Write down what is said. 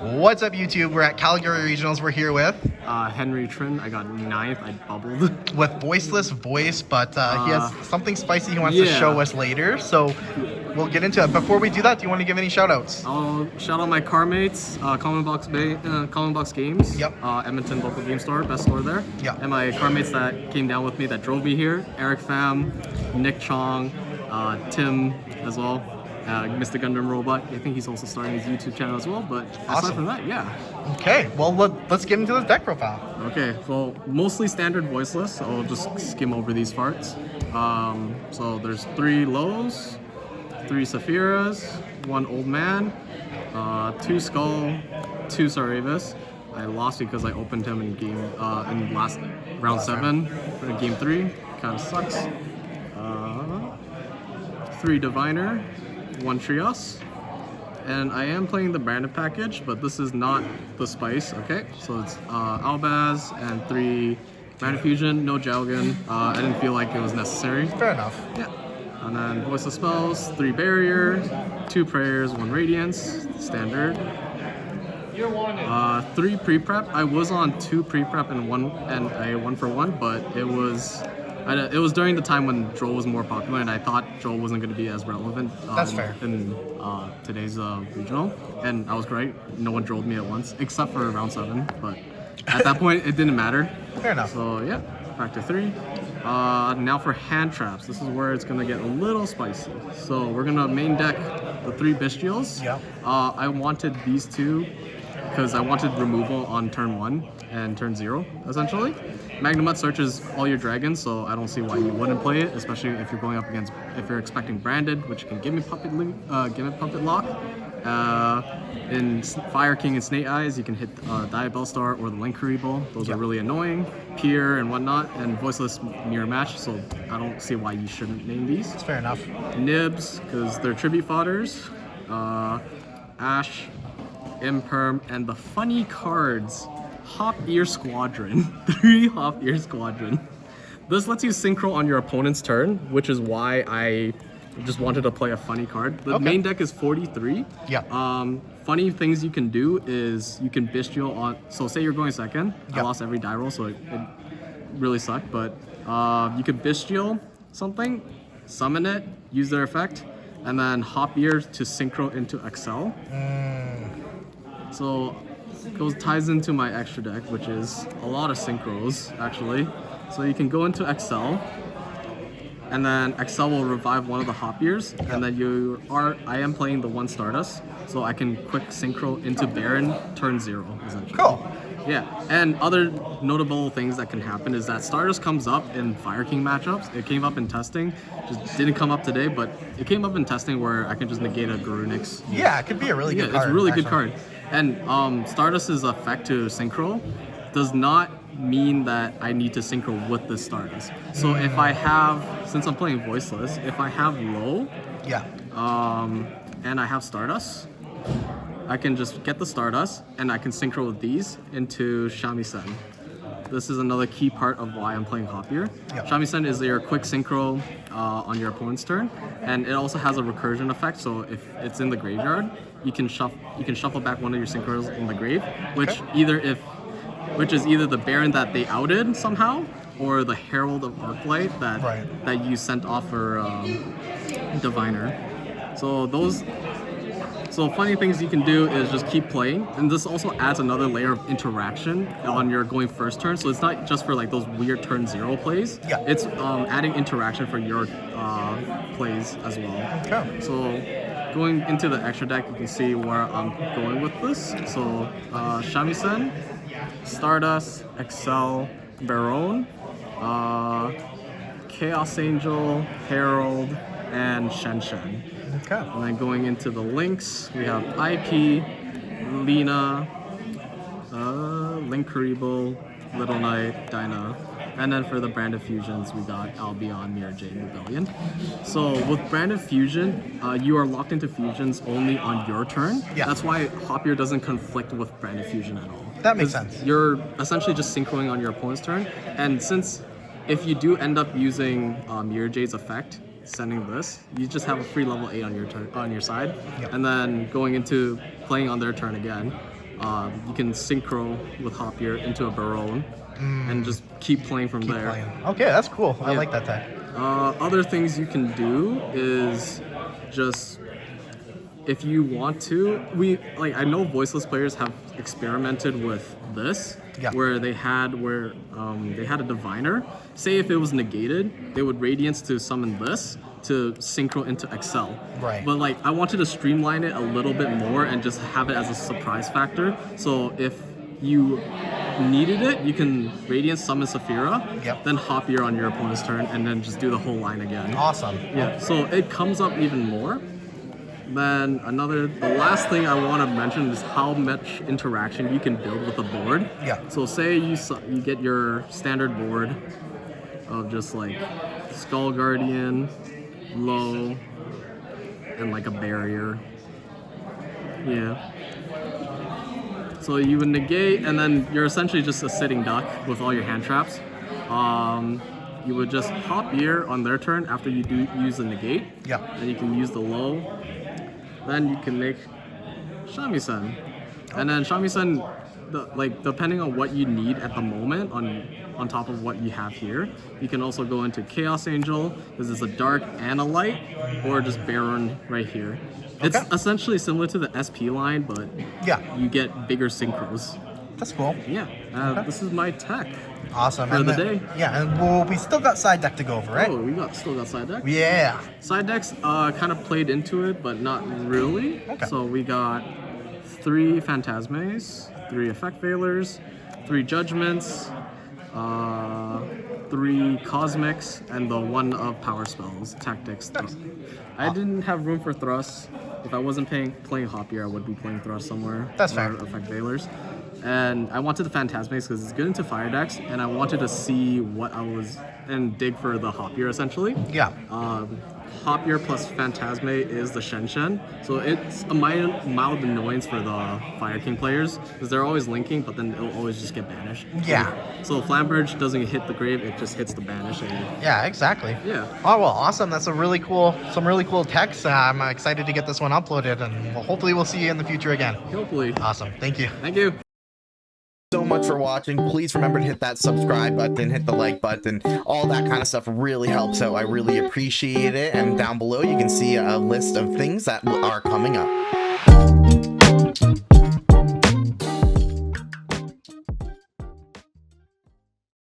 What's up, YouTube? We're at Calgary Regionals. We're here with Henry Trin. I got 9th. I bubbled. Voiceless voice, but he has something spicy he wants to show us later. So we'll get into it. Before we do that, do you want to give any shout outs? I'll shout out my car mates, Common Box Games. Yep. Edmonton local game store, best store there. Yep. And my car mates that came down with me that drove me here, Eric Pham, Nick Chong, Tim as well. Mr. Gundam Robot. I think he's also starting his YouTube channel as well, but aside from that, yeah. Okay, well, let's get into this deck profile. Okay, well, mostly standard voiceless, so I'll just skim over these parts. So there's 3 lows, 3 Sephiras, 1 old man, 2 skull, 2 Saravis. I lost because I opened him in last round 7 for game 3. Kind of sucks. 3 diviner, 1 trios, and I am playing the branded package, but this is not the spice. Okay, so it's Albaz and 3 Mana Fusion, no Jalgan. I didn't feel like it was necessary. Fair enough. Yeah. And then Voiceless spells, 3 barrier, 2 prayers, 1 radiance, standard. 3 pre-prep. I was on 2 pre-prep and a 1-for-1, but it was during the time when Droll was more popular, and I thought Droll wasn't going to be as relevant. That's fair. In today's regional, and I was great. No one drolled me at once, except for round 7. But at that point, it didn't matter. Fair enough. So yeah, back to 3. Now for hand traps. This is where it's going to get a little spicy. So we're going to main deck the 3 Bestials. Yeah. I wanted these 2 because I wanted removal on turn 1 and turn 0, essentially. Magnamut searches all your dragons, so I don't see why you wouldn't play it, especially if you're going up against, if you're expecting branded, which can give me puppet lock. In Fire King and Snake Eyes, you can hit Diabell Star or the Link Karibo. Those are really annoying. Pier and whatnot, and Voiceless mirror match, so I don't see why you shouldn't name these. It's fair enough. Nibs, because they're tribute fodders. Ash, Imperm, and the funny cards. Hop Ear Squadron. 3 Hop Ear Squadron. This lets you synchro on your opponent's turn, which is why I just wanted to play a funny card. The main deck is 43. Yeah. Funny things you can do is you can Bestial on. So say you're going second. I lost every die roll, so it really sucked. But you could Bestial something, summon it, use their effect, and then Hop Ear to synchro into Excel. So ties into my extra deck, which is a lot of synchros actually. So you can go into Excel, and then Excel will revive one of the Hop Ears, and then I am playing the 1 Stardust, so I can quick synchro into Baron turn 0 essentially. Cool. Yeah, and other notable things that can happen is that Stardust comes up in Fire King matchups. It came up in testing, just didn't come up today, but it came up in testing where I can just negate a Garunix. Yeah, it could be a really good card. It's a really good card. And Stardust's effect to synchro does not mean that I need to synchro with the Stardust. So if I have, since I'm playing Voiceless, if I have low, and I have Stardust, I can just get the Stardust and I can synchro with these into Shamisen. This is another key part of why I'm playing Hop Ear. Shamisen is your quick synchro on your opponent's turn, and it also has a recursion effect. So if it's in the graveyard, you can shuffle back one of your synchros in the grave, which is either the Baron that they outed somehow, or the Herald of Arclight that you sent off for Diviner. So funny things you can do is just keep playing, and this also adds another layer of interaction on your going first turn. So it's not just for like those weird turn 0 plays. It's adding interaction for your plays as well. So going into the extra deck, you can see where I'm going with this. So Shamisen, Stardust, Excel, Baron, Chaos Angel, Herald, and Shen. And then going into the links, we have IP, Lina, Link Karibo, Little Knight, Dinah, and then for the branded fusions, we got Albion, Mirror Jade, Rebellion. So with branded fusion, you are locked into fusions only on your turn. That's why Hop Ear doesn't conflict with branded fusion at all. That makes sense. You're essentially just synchroing on your opponent's turn, and since if you do end up using Mirror Jade's effect, sending this, you just have a free level 8 on your turn, on your side, and then going into playing on their turn again, You can synchro with Hopier into a Baron and just keep playing from there. Okay, that's cool. I like that tech. Other things you can do is just, if you want to, I know Voiceless players have experimented with this, where they had a diviner. Say if it was negated, they would Radiance to summon this to synchro into Excel. Right. But like, I wanted to streamline it a little bit more and just have it as a surprise factor. So if you needed it, you can Radiance summon Saphira, then Hopier on your opponent's turn, and then just do the whole line again. Awesome. Yeah, so it comes up even more. Then the last thing I want to mention is how much interaction you can build with the board. Yeah. So say you get your standard board of just like Skull Guardian, Low, and like a barrier. Yeah. So you would negate, and then you're essentially just a sitting duck with all your hand traps. You would just Hopier on their turn after you do use the negate. Yeah. And you can use the Low. Then you can make Shamisen. And then Shamisen, depending on what you need at the moment on top of what you have here, you can also go into Chaos Angel, because it's a dark and a light, or just Baron right here. It's essentially similar to the SP line, but you get bigger synchros. That's cool. Yeah. This is my tech. Awesome. For the day. Yeah, and we still got side deck to go over, right? Oh, still got side deck? Yeah. Side decks kind of played into it, but not really. Okay. So we got 3 Phantasmes, 3 Effect Veilers, 3 Judgments, 3 Cosmics, and the 1 of Power Spells, Tactics. I didn't have room for Thrust. If I wasn't playing Hopier, I would be playing Thrust somewhere. That's fair. Effect Veilers. And I wanted the Phantasmes because it's good into fire decks, and I wanted to see and dig for the Hopier essentially. Yeah. Hopier plus Phantasme is the Shen, so it's a mild annoyance for the Fire King players because they're always linking, but then it'll always just get banished. Yeah. So Flamberge doesn't hit the grave; it just hits the banish. Yeah, exactly. Yeah. Oh well, awesome. That's some really cool text. I'm excited to get this one uploaded, and hopefully we'll see you in the future again. Hopefully. Awesome. Thank you. Thank you so much for watching. Please remember to hit that subscribe button, hit the like button, all that kind of stuff really helps out. I really appreciate it. And down below you can see a list of things that are coming up.